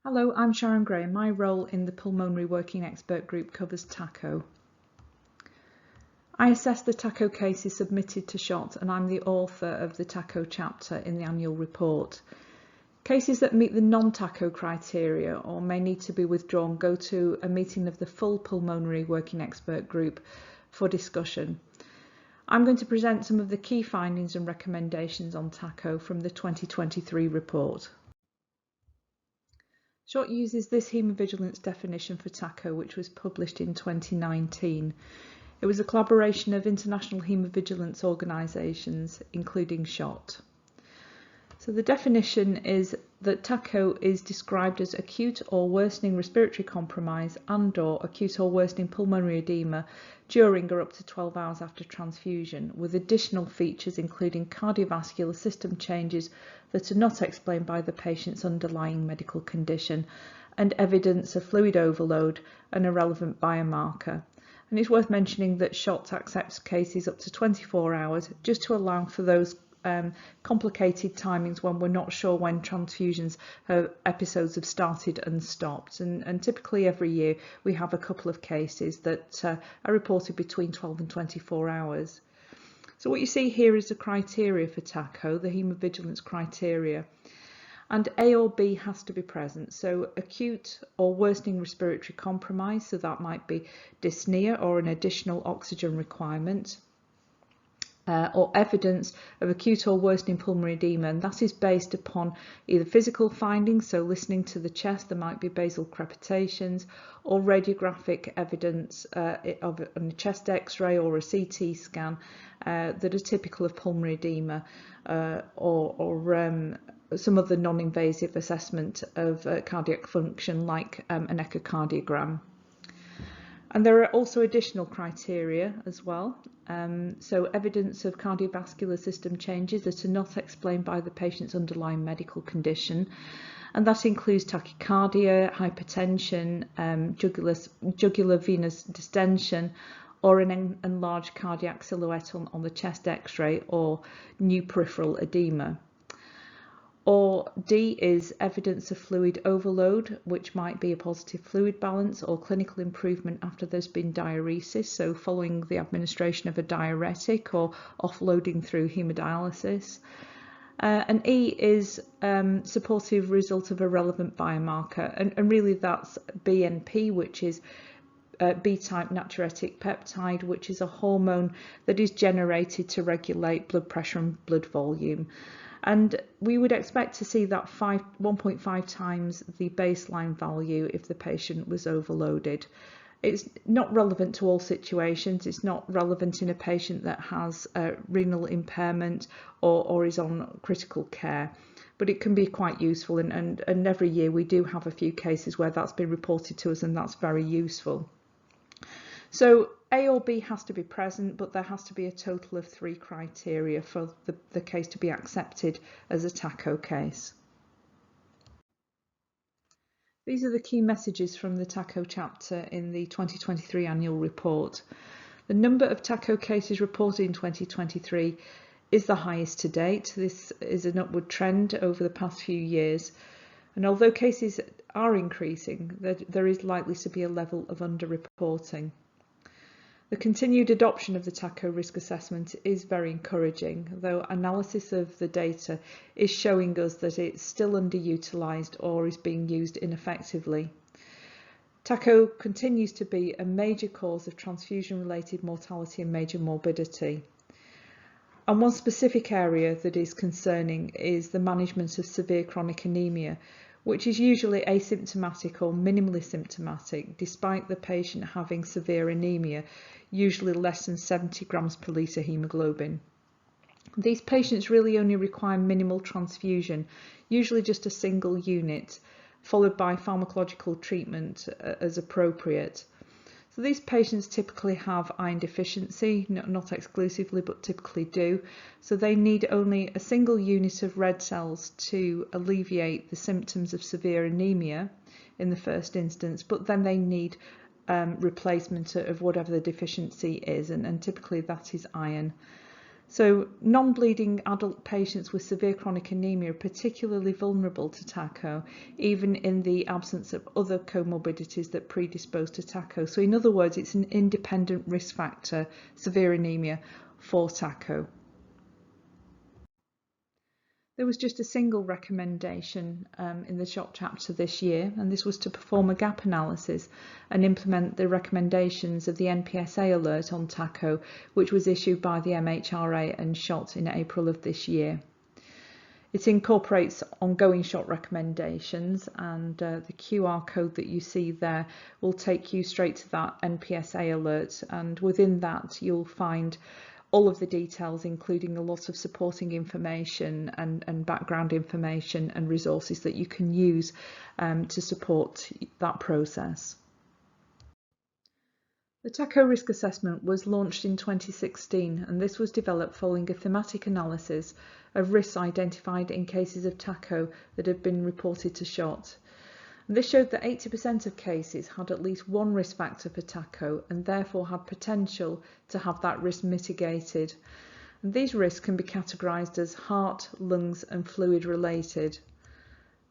Hello, I'm Sharran Grey. My role in the Pulmonary Working Expert Group covers TACO. I assess the TACO cases submitted to SHOT and I'm the author of the TACO chapter in the annual report. Cases that meet the non-TACO criteria or may need to be withdrawn go to a meeting of the full Pulmonary Working Expert Group for discussion. I'm going to present some of the key findings and recommendations on TACO from the 2023 report. SHOT uses this haemovigilance definition for TACO, which was published in 2019. It was a collaboration of international haemovigilance organisations, including SHOT. So the definition is that TACO is described as acute or worsening respiratory compromise and/or acute or worsening pulmonary edema during or up to 12 hours after transfusion, with additional features including cardiovascular system changes that are not explained by the patient's underlying medical condition and evidence of fluid overload and a relevant biomarker. And it's worth mentioning that SHOT accepts cases up to 24 hours just to allow for those complicated timings when we're not sure when transfusions episodes have started and stopped, and typically every year we have a couple of cases that are reported between 12 and 24 hours. So what you see here is the criteria for TACO, the haemovigilance criteria, and A or B has to be present. So acute or worsening respiratory compromise, so that might be dyspnea or an additional oxygen requirement. Or evidence of acute or worsening pulmonary edema, and that is based upon either physical findings, so listening to the chest, there might be basal crepitations, or radiographic evidence of a chest x-ray or a CT scan that are typical of pulmonary edema, or some other non-invasive assessment of cardiac function like an echocardiogram. And there are also additional criteria as well. So evidence of cardiovascular system changes that are not explained by the patient's underlying medical condition. And that includes tachycardia, hypertension, jugular venous distension, or an enlarged cardiac silhouette on the chest x-ray, or new peripheral edema. Or D is evidence of fluid overload, which might be a positive fluid balance or clinical improvement after there's been diuresis, so following the administration of a diuretic or offloading through hemodialysis. And E is supportive result of a relevant biomarker, and really that's BNP, which is B-type natriuretic peptide, which is a hormone that is generated to regulate blood pressure and blood volume. And we would expect to see that 1.5 times the baseline value if the patient was overloaded. It's not relevant to all situations. It's not relevant in a patient that has renal impairment or is on critical care, but it can be quite useful, and every year we do have a few cases where that's been reported to us, and that's very useful. So A or B has to be present, but there has to be a total of 3 criteria for the case to be accepted as a TACO case. These are the key messages from the TACO chapter in the 2023 annual report. The number of TACO cases reported in 2023 is the highest to date. This is an upward trend over the past few years. And although cases are increasing, there is likely to be a level of underreporting. The continued adoption of the TACO risk assessment is very encouraging, though analysis of the data is showing us that it's still underutilised or is being used ineffectively. TACO continues to be a major cause of transfusion-related mortality and major morbidity. And one specific area that is concerning is the management of severe chronic anemia, which is usually asymptomatic or minimally symptomatic, despite the patient having severe anemia, usually less than 70 grams per litre haemoglobin. These patients really only require minimal transfusion, usually just a single unit, followed by pharmacological treatment as appropriate. So these patients typically have iron deficiency, not exclusively, but typically do. So they need only a single unit of red cells to alleviate the symptoms of severe anemia in the first instance, but then they need replacement of whatever the deficiency is, and typically that is iron. So non-bleeding adult patients with severe chronic anemia are particularly vulnerable to TACO, even in the absence of other comorbidities that predispose to TACO. So in other words, it's an independent risk factor, severe anemia, for TACO. There was just a single recommendation in the SHOT chapter this year, and this was to perform a gap analysis and implement the recommendations of the NPSA alert on TACO, which was issued by the MHRA and SHOT in April of this year. It incorporates ongoing SHOT recommendations, and the QR code that you see there will take you straight to that NPSA alert, and within that you'll find all of the details, including a lot of supporting information and background information and resources that you can use to support that process. The TACO risk assessment was launched in 2016, and this was developed following a thematic analysis of risks identified in cases of TACO that had been reported to SHOT. This showed that 80% of cases had at least one risk factor for TACO and therefore had potential to have that risk mitigated. And these risks can be categorised as heart, lungs and fluid related.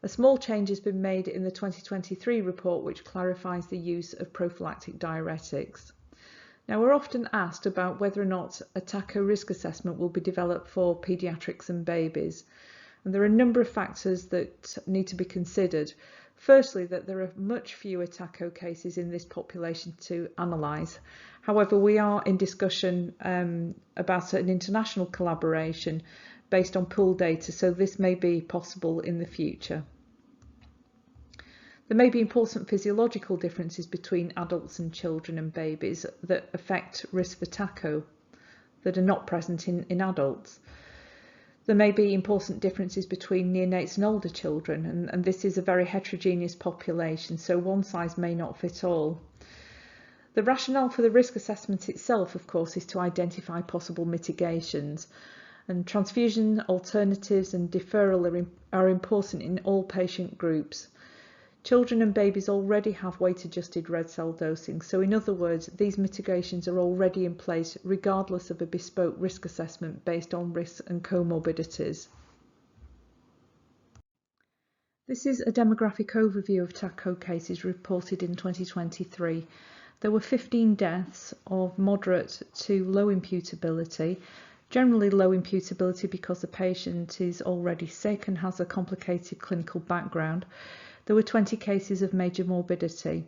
A small change has been made in the 2023 report which clarifies the use of prophylactic diuretics. Now, we're often asked about whether or not a TACO risk assessment will be developed for paediatrics and babies. And there are a number of factors that need to be considered. Firstly, that there are much fewer TACO cases in this population to analyse. However, we are in discussion about an international collaboration based on pooled data, so this may be possible in the future. There may be important physiological differences between adults and children and babies that affect risk for TACO that are not present in adults. There may be important differences between neonates and older children, and this is a very heterogeneous population, so one size may not fit all. The rationale for the risk assessment itself, of course, is to identify possible mitigations, and transfusion alternatives and deferral are important in all patient groups. Children and babies already have weight-adjusted red cell dosing, so in other words, these mitigations are already in place regardless of a bespoke risk assessment based on risks and comorbidities. This is a demographic overview of TACO cases reported in 2023. There were 15 deaths of moderate to low imputability, generally low imputability because the patient is already sick and has a complicated clinical background. There were 20 cases of major morbidity.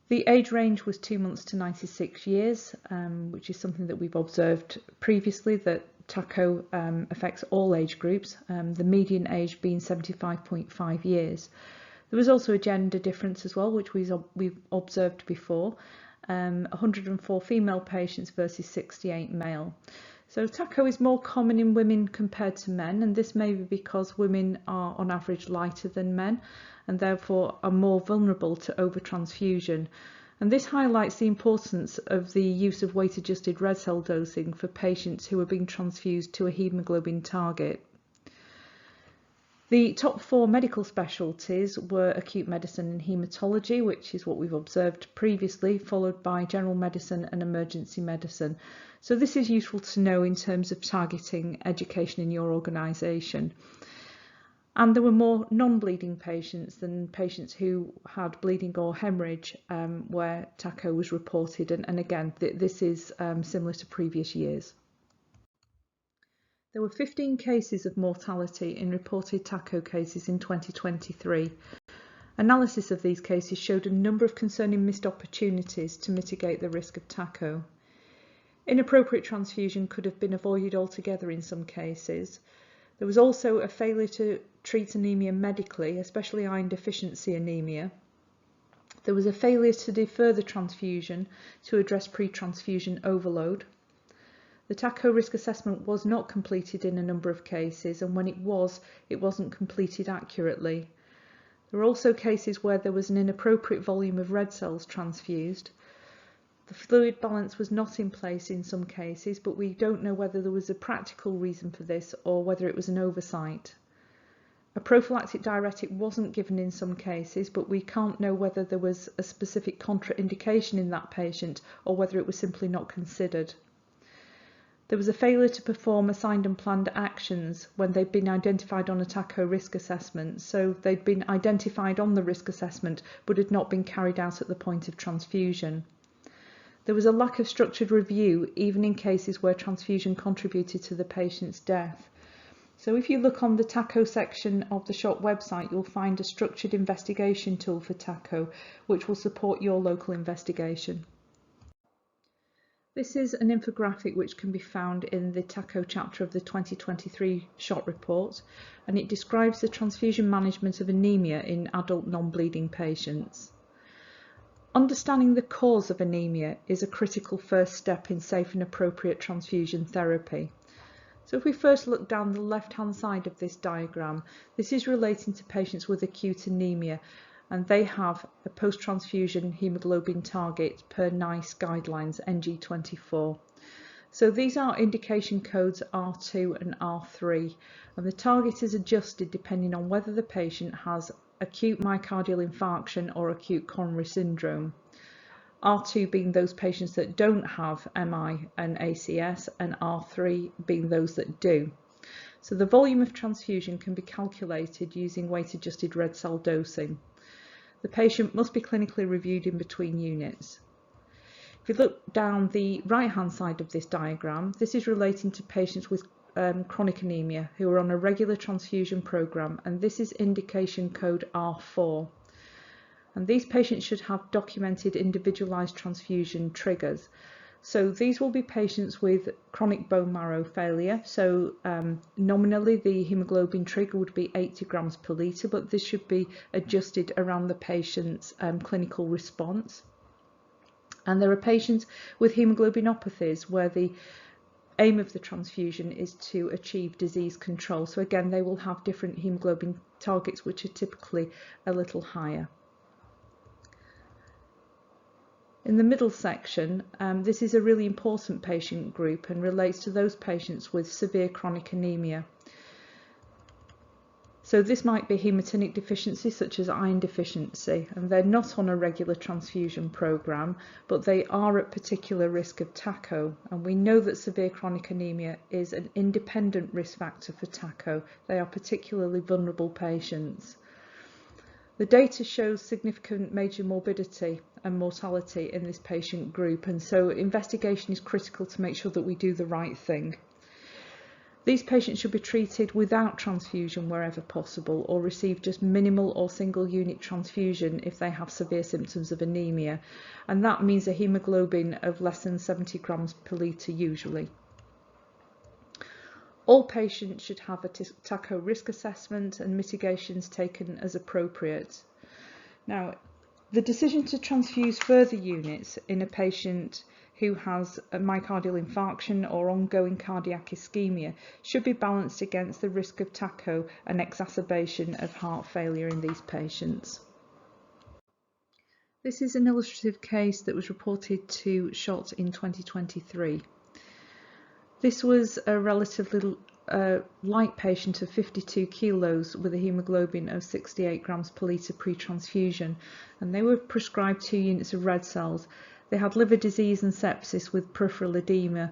The age range was 2 months to 96 years, which is something that we've observed previously, that TACO affects all age groups, the median age being 75.5 years. There was also a gender difference as well, which we've observed before, 104 female patients versus 68 male. So TACO is more common in women compared to men, and this may be because women are on average lighter than men and therefore are more vulnerable to overtransfusion. And this highlights the importance of the use of weight-adjusted red cell dosing for patients who are being transfused to a haemoglobin target. The top 4 medical specialties were acute medicine and haematology, which is what we've observed previously, followed by general medicine and emergency medicine. So this is useful to know in terms of targeting education in your organisation. And there were more non-bleeding patients than patients who had bleeding or hemorrhage where TACO was reported. And again, this is similar to previous years. There were 15 cases of mortality in reported TACO cases in 2023. Analysis of these cases showed a number of concerning missed opportunities to mitigate the risk of TACO. Inappropriate transfusion could have been avoided altogether in some cases. There was also a failure to treat anemia medically, especially iron deficiency anemia. There was a failure to defer the transfusion to address pre-transfusion overload. The TACO risk assessment was not completed in a number of cases, and when it wasn't completed accurately. There were also cases where there was an inappropriate volume of red cells transfused. The fluid balance was not in place in some cases, but we don't know whether there was a practical reason for this or whether it was an oversight. A prophylactic diuretic wasn't given in some cases, but we can't know whether there was a specific contraindication in that patient or whether it was simply not considered. There was a failure to perform assigned and planned actions when they'd been identified on a TACO risk assessment. So they'd been identified on the risk assessment but had not been carried out at the point of transfusion. There was a lack of structured review, even in cases where transfusion contributed to the patient's death. So if you look on the TACO section of the SHOP website, you'll find a structured investigation tool for TACO, which will support your local investigation. This is an infographic which can be found in the TACO chapter of the 2023 SHOT report, and it describes the transfusion management of anemia in adult non-bleeding patients. Understanding the cause of anemia is a critical first step in safe and appropriate transfusion therapy. So if we first look down the left-hand side of this diagram, this is relating to patients with acute anemia, and they have a post-transfusion haemoglobin target per NICE guidelines NG24. So these are indication codes R2 and R3, and the target is adjusted depending on whether the patient has acute myocardial infarction or acute coronary syndrome. R2 being those patients that don't have MI and ACS, and R3 being those that do. So the volume of transfusion can be calculated using weight-adjusted red cell dosing. The patient must be clinically reviewed in between units. If you look down the right-hand side of this diagram, this is relating to patients with chronic anemia who are on a regular transfusion program, and this is indication code R4. And these patients should have documented individualized transfusion triggers. So these will be patients with chronic bone marrow failure. So nominally the hemoglobin trigger would be 80 grams per litre, but this should be adjusted around the patient's clinical response. And there are patients with hemoglobinopathies where the aim of the transfusion is to achieve disease control. So again, they will have different hemoglobin targets which are typically a little higher. In the middle section, this is a really important patient group and relates to those patients with severe chronic anemia. So this might be hematinic deficiency such as iron deficiency, and they're not on a regular transfusion program, but they are at particular risk of TACO, and we know that severe chronic anemia is an independent risk factor for TACO. They are particularly vulnerable patients. The data shows significant major morbidity and mortality in this patient group, and so investigation is critical to make sure that we do the right thing. These patients should be treated without transfusion wherever possible, or receive just minimal or single unit transfusion if they have severe symptoms of anemia, and that means a hemoglobin of less than 70 grams per litre usually. All patients should have a TACO risk assessment and mitigations taken as appropriate. Now, the decision to transfuse further units in a patient who has a myocardial infarction or ongoing cardiac ischemia should be balanced against the risk of TACO and exacerbation of heart failure in these patients. This is an illustrative case that was reported to SHOT in 2023. This was a relatively light patient of 52 kilos with a hemoglobin of 68 grams per litre pre-transfusion, and they were prescribed 2 units of red cells. They had liver disease and sepsis with peripheral edema.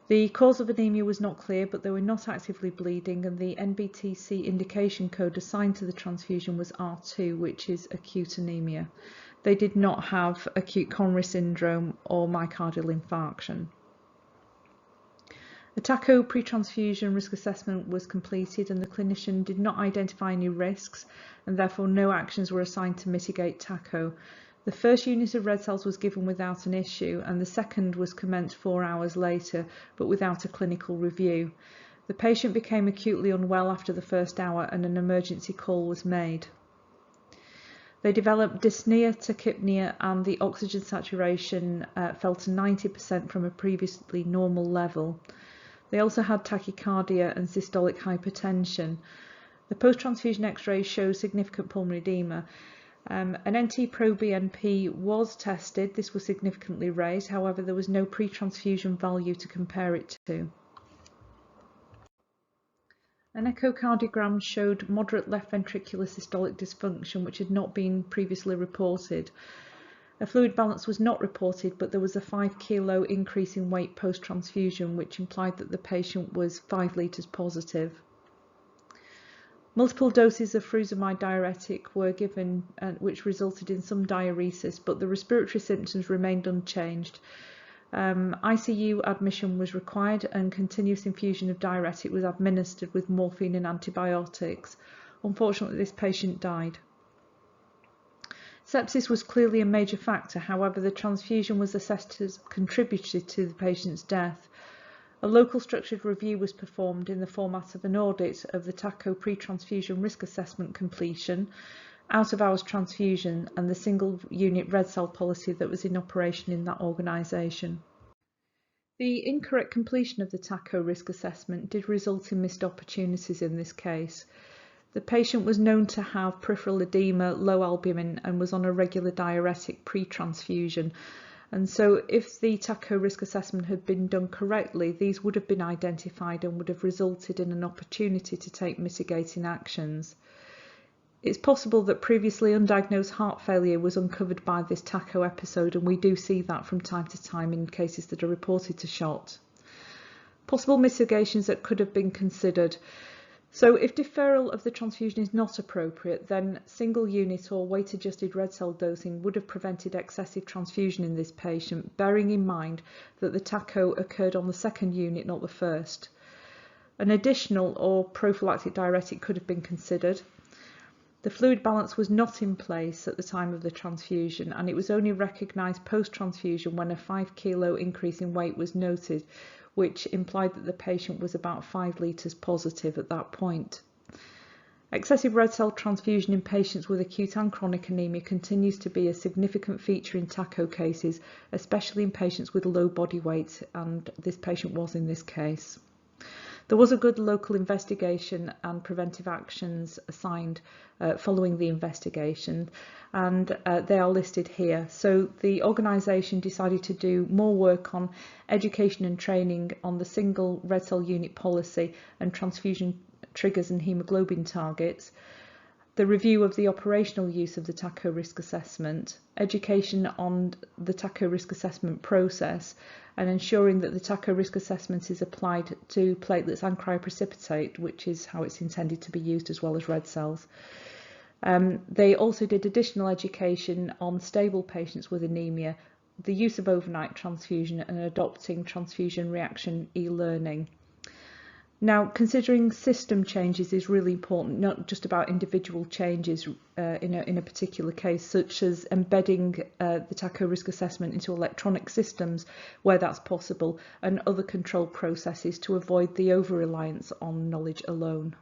The cause of anemia was not clear, but they were not actively bleeding, and the NBTC indication code assigned to the transfusion was R2, which is acute anemia. They did not have acute coronary syndrome or myocardial infarction. A TACO pre-transfusion risk assessment was completed, and the clinician did not identify any risks, and therefore no actions were assigned to mitigate TACO. The first unit of red cells was given without an issue, and the second was commenced 4 hours later, but without a clinical review. The patient became acutely unwell after the first hour, and an emergency call was made. They developed dyspnea, tachypnea, and the oxygen saturation fell to 90% from a previously normal level. They also had tachycardia and systolic hypertension. The post-transfusion X-ray showed significant pulmonary edema. An NT-proBNP was tested. This was significantly raised. However, there was no pre-transfusion value to compare it to. An echocardiogram showed moderate left ventricular systolic dysfunction, which had not been previously reported. A fluid balance was not reported, but there was a 5 kilo increase in weight post-transfusion, which implied that the patient was 5 litres positive. Multiple doses of furosemide diuretic were given, which resulted in some diuresis, but the respiratory symptoms remained unchanged. ICU admission was required and continuous infusion of diuretic was administered with morphine and antibiotics. Unfortunately, this patient died. Sepsis was clearly a major factor, however, the transfusion was assessed as contributed to the patient's death. A local structured review was performed in the format of an audit of the TACO pre-transfusion risk assessment completion, out-of-hours transfusion and the single unit red cell policy that was in operation in that organisation. The incorrect completion of the TACO risk assessment did result in missed opportunities in this case. The patient was known to have peripheral edema, low albumin and was on a regular diuretic pre-transfusion. And so if the TACO risk assessment had been done correctly, these would have been identified and would have resulted in an opportunity to take mitigating actions. It's possible that previously undiagnosed heart failure was uncovered by this TACO episode, and we do see that from time to time in cases that are reported to SHOT. Possible mitigations that could have been considered. So if deferral of the transfusion is not appropriate, then single unit or weight adjusted red cell dosing would have prevented excessive transfusion in this patient, bearing in mind that the TACO occurred on the second unit, not the first. An additional or prophylactic diuretic could have been considered. The fluid balance was not in place at the time of the transfusion, and it was only recognised post-transfusion when a 5 kilo increase in weight was noted, which implied that the patient was about 5 litres positive at that point. Excessive red cell transfusion in patients with acute and chronic anaemia continues to be a significant feature in TACO cases, especially in patients with low body weight, and this patient was in this case. There was a good local investigation and preventive actions assigned following the investigation, and they are listed here. So the organisation decided to do more work on education and training on the single red cell unit policy and transfusion triggers and haemoglobin targets, the review of the operational use of the TACO risk assessment, education on the TACO risk assessment process, and ensuring that the TACO risk assessment is applied to platelets and cryoprecipitate, which is how it's intended to be used, as well as red cells. They also did additional education on stable patients with anaemia, the use of overnight transfusion and adopting transfusion reaction e-learning. Now, considering system changes is really important, not just about individual changes in a particular case, such as embedding the TACO risk assessment into electronic systems where that's possible, and other control processes to avoid the over-reliance on knowledge alone.